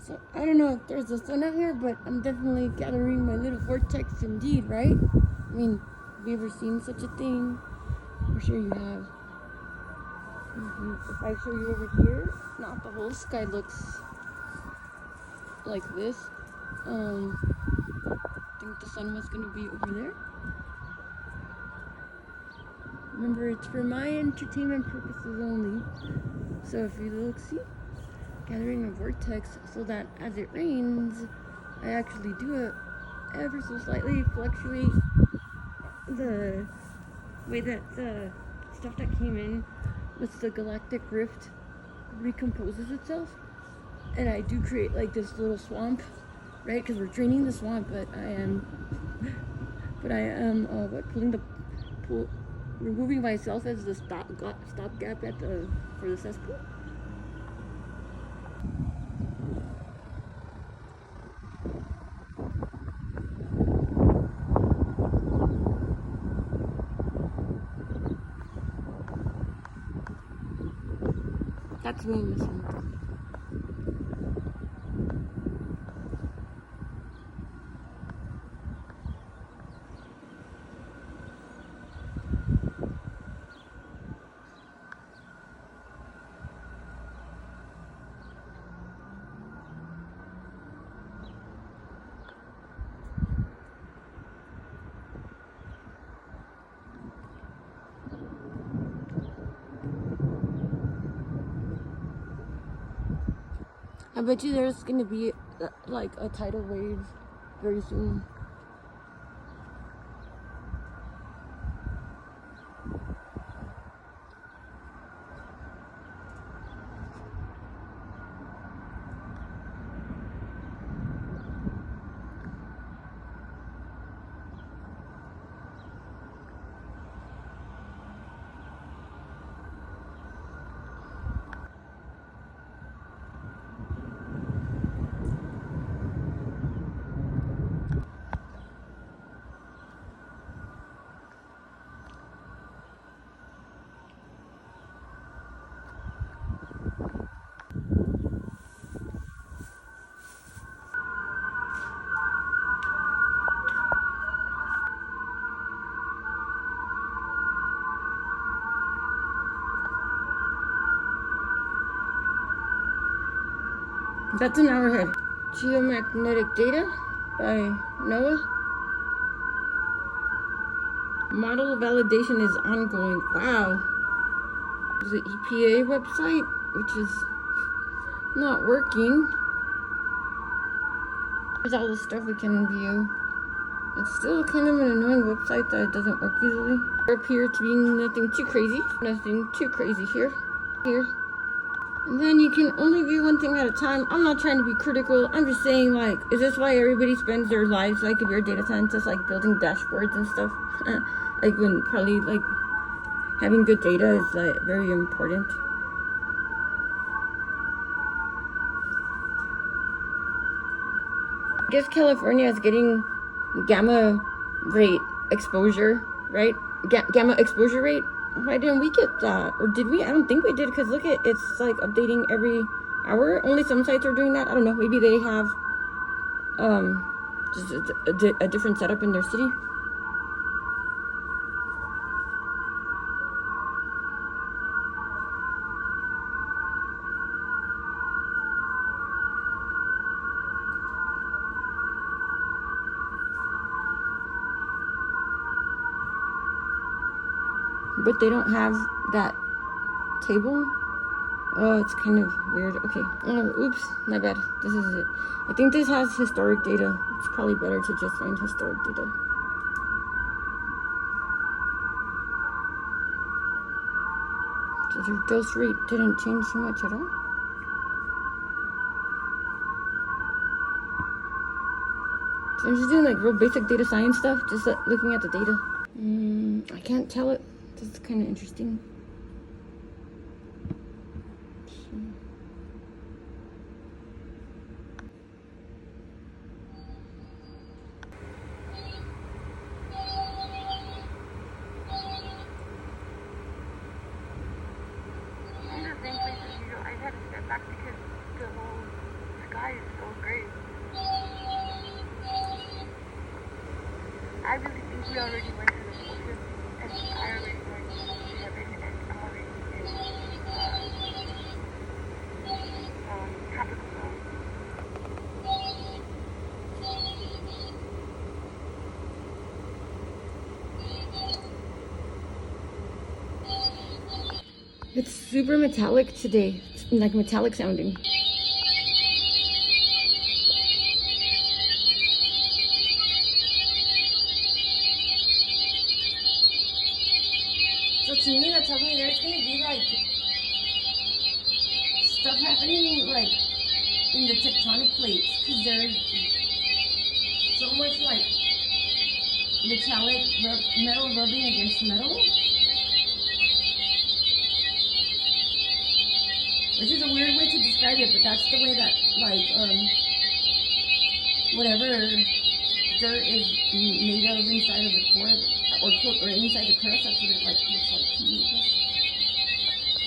So I don't know if there's a sun out here, but I'm definitely gathering my little vortex indeed, right? I mean, have you ever seen such a thing? I'm sure you have. If I show you over here, not the whole sky looks like this. I think the sun was gonna be over there. Remember, it's for my entertainment purposes only. So if you look, see, gathering a vortex so that as it rains, I actually do it ever so slightly fluctuate the way that the stuff that came in with the galactic rift recomposes itself, and I do create like this little swamp, right? Because we're draining the swamp, but I am removing myself as the stopgap at for the cesspool. That's me missing. I bet you there's gonna be like a tidal wave very soon. That's an hour ahead. Geomagnetic data by Noah. Model validation is ongoing. Wow. There's the EPA website, which is not working. Here's all the stuff we can view. It's still kind of an annoying website that doesn't work easily. There appears to be nothing too crazy. Nothing too crazy here. And then you can only view one thing at a time. I'm not trying to be critical. I'm just saying, like, is this why everybody spends their lives, like, if you're a data scientist, like, building dashboards and stuff? Like, when probably, like, having good data is, like, very important. I guess California is getting gamma rate exposure, right? Gamma exposure rate. Why didn't we get that? Or did we? I don't think we did, because look at it's like updating every hour. Only some sites are doing that. I don't know. Maybe they have just a different setup in their city. But they don't have that table. Oh, it's kind of weird. Okay. Oh, oops. My bad. This is it. I think this has historic data. It's probably better to just find historic data. So their dose rate didn't change so much at all. So I'm just doing like real basic data science stuff, just looking at the data. I can't tell it. This is kind of interesting. I've had to step back because the whole sky is was great. I really think we already went to the ocean, and I already went to heaven, and I'm already in tropical zone. It's super metallic today. It's like metallic sounding. So to me, that tells me there's gonna be like stuff happening like in the tectonic plates, because there's so much like metal rubbing against metal, which is a weird way to describe it, but that's the way that like whatever dirt is made of inside of the core, or inside the crust, that's what it like looks like to me.